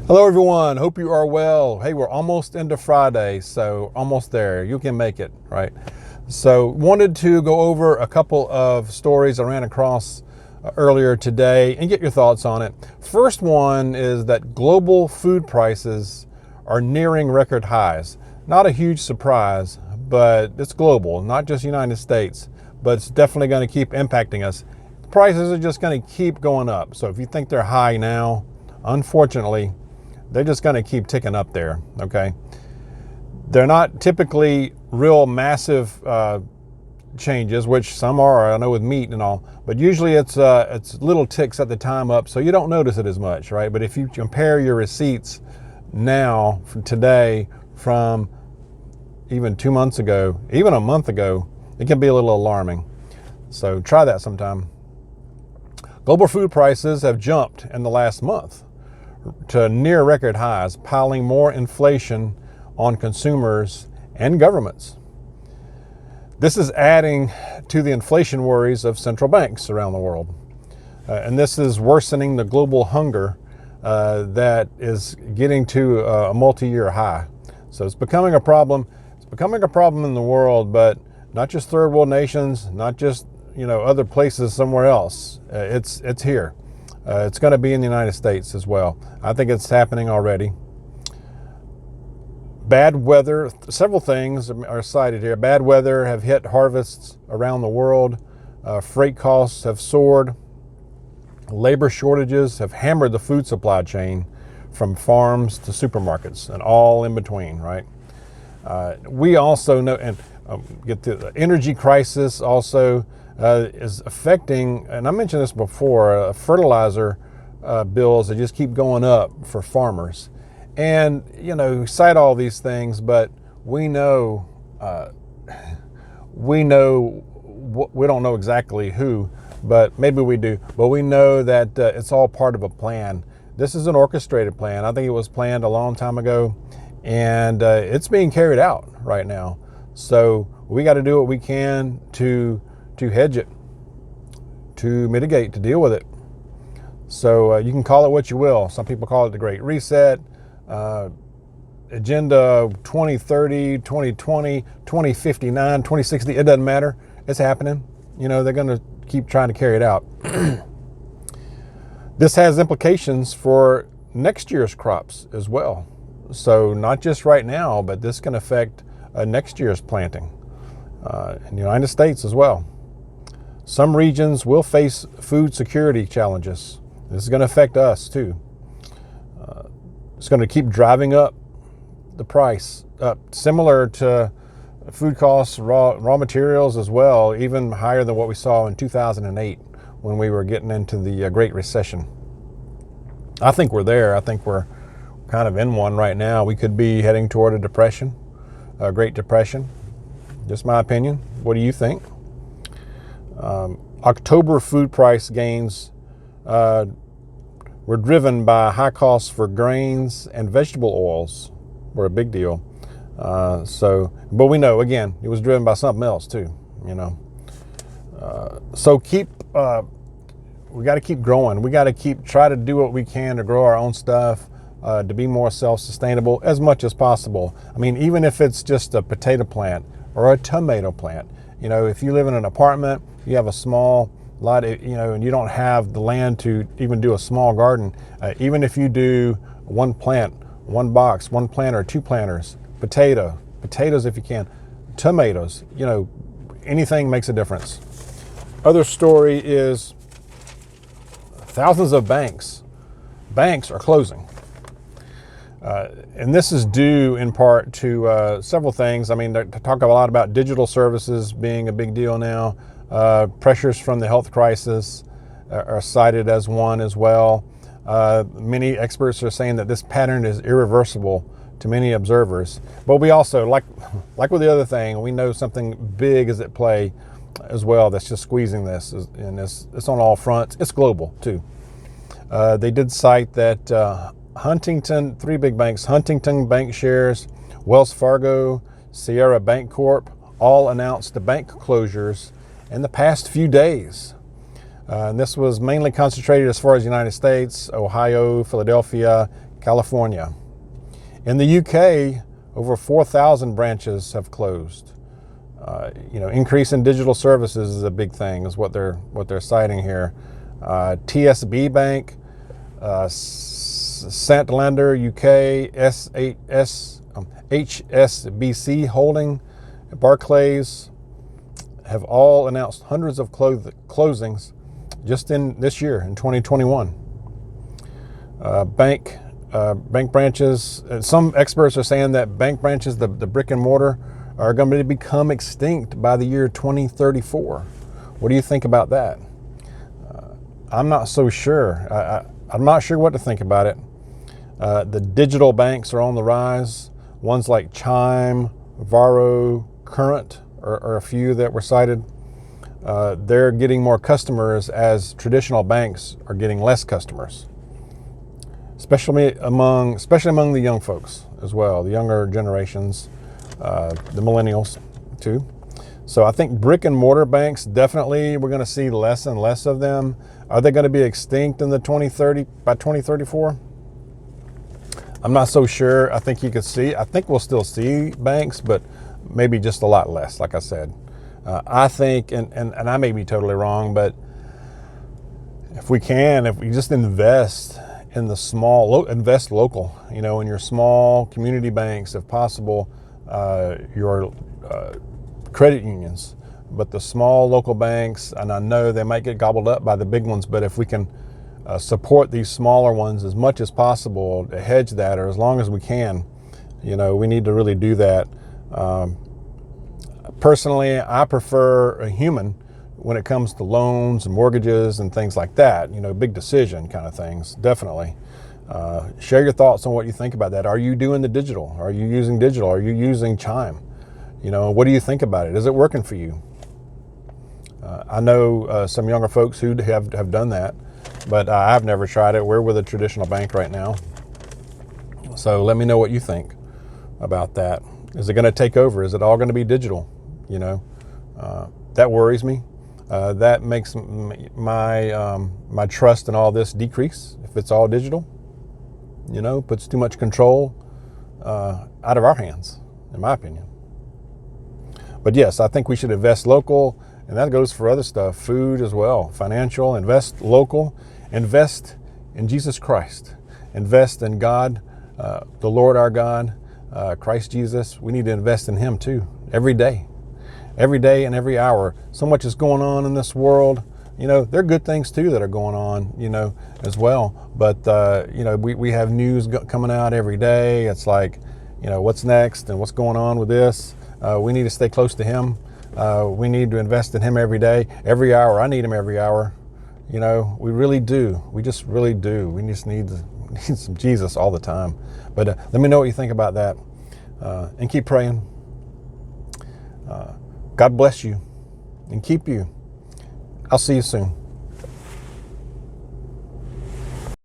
Hello everyone, hope you are well. Hey, we're almost into Friday, so almost there. You can make it, right? So wanted to go over a couple of stories I ran across earlier today and get your thoughts on it. First one is that global food prices are nearing record highs. Not a huge surprise, but it's global, not just United States, but it's definitely going to keep impacting us. Prices are just going to keep going up. So if you think they're high now, unfortunately, they're just going to keep ticking up there, okay? They're not typically real massive changes, which some are, I know, with meat and all, but usually it's little ticks at the time up, so you don't notice it as much, right? But if you compare your receipts now, from today, from even 2 months ago, even a month ago, it can be a little alarming. So try that sometime. Global food prices have jumped in the last month to near record highs, piling more inflation on consumers and governments. This is adding to the inflation worries of central banks around the world. And this is worsening the global hunger that is getting to a multi-year high. So it's becoming a problem. It's becoming a problem in the world, but not just third world nations, not just other places somewhere else. It's here. It's going to be in the United States as well. I think it's happening already. Bad weather, several things are cited here. Bad weather have hit harvests around the world. Freight costs have soared. Labor shortages have hammered the food supply chain from farms to supermarkets and all in between, right? We also know, and get the energy crisis also is affecting, and I mentioned this before, fertilizer bills that just keep going up for farmers. And, we cite all these things, but we know, we don't know exactly who, but maybe we do. But we know that it's all part of a plan. This is an orchestrated plan. I think it was planned a long time ago, and it's being carried out right now. So we got to do what we can to hedge it, to mitigate, to deal with it. So you can call it what you will. Some people call it the Great Reset, Agenda 2030, 2020, 2059, 2060. It doesn't matter. It's happening. They're going to keep trying to carry it out. This has implications for next year's crops as well. So not just right now, but this can affect next year's planting in the United States as well. Some regions will face food security challenges. This is going to affect us too. It's going to keep driving up the price up, similar to food costs, raw materials as well, even higher than what we saw in 2008 when we were getting into the Great Recession. I think we're there. I think we're kind of in one right now. We could be heading toward a depression, a Great Depression. Just my opinion. What do you think? October food price gains were driven by high costs for grains and vegetable oils. Were a big deal. But we know, again, it was driven by something else too. So we got to keep growing. We got to try to do what we can to grow our own stuff, to be more self-sustainable as much as possible. I mean, even if it's just a potato plant or a tomato plant. If you live in an apartment, you have a small lot, and you don't have the land to even do a small garden. Even if you do one plant, one box, one planter, two planters, potatoes if you can, tomatoes, anything makes a difference. Other story is thousands of banks are closing. And this is due in part to several things. I mean, they talk a lot about digital services being a big deal now. Pressures from the health crisis are cited as one as well. Many experts are saying that this pattern is irreversible to many observers. But we also, like with the other thing, we know something big is at play as well that's just squeezing this. And it's on all fronts. It's global, too. They did cite that Huntington, three big banks, Huntington Bank Shares, Wells Fargo, Sierra Bank Corp, all announced the bank closures in the past few days. And this was mainly concentrated as far as the United States, Ohio, Philadelphia, California. In the UK, over 4,000 branches have closed. Increase in digital services is a big thing, is what they're citing here. TSB Bank, Santander UK, HSBC Holding, Barclays have all announced hundreds of closings just in this year, in 2021. Bank branches, some experts are saying that bank branches, the brick and mortar, are going to become extinct by the year 2034. What do you think about that? I'm not so sure. I'm not sure what to think about it. The digital banks are on the rise. Ones like Chime, Varo, Current are a few that were cited. They're getting more customers as traditional banks are getting less customers, especially among the young folks as well, the younger generations, the millennials too. So I think brick and mortar banks, definitely we're going to see less and less of them. Are they going to be extinct in the by 2034? I'm not so sure. I think we'll still see banks, but maybe just a lot less, like I said. I think, and I may be totally wrong, but if we just invest in the invest local, in your small community banks, if possible, your credit unions, but the small local banks, and I know they might get gobbled up by the big ones, but if we can support these smaller ones as much as possible to hedge that, or as long as we can, we need to really do that. Personally, I prefer a human when it comes to loans and mortgages and things like that, big decision kind of things, definitely. Share your thoughts on what you think about that. Are you doing the digital? Are you using digital? Are you using Chime? What do you think about it? Is it working for you? I know some younger folks who have done that, but I've never tried it. We're with a traditional bank right now. So let me know what you think about that. Is it going to take over? Is it all going to be digital? That worries me. That makes my trust in all this decrease if it's all digital. Puts too much control out of our hands, in my opinion. But yes, I think we should invest local, and that goes for other stuff, food as well, financial, invest local, invest in Jesus Christ, invest in God, the Lord our God, Christ Jesus. We need to invest in Him too, every day and every hour. So much is going on in this world. There are good things too that are going on, as well. But, we have news coming out every day. It's like, what's next and what's going on with this. We need to stay close to Him. We need to invest in Him every day, every hour. I need Him every hour. We really do. We just really do. We just need some Jesus all the time. But let me know what you think about that. And keep praying. God bless you and keep you. I'll see you soon.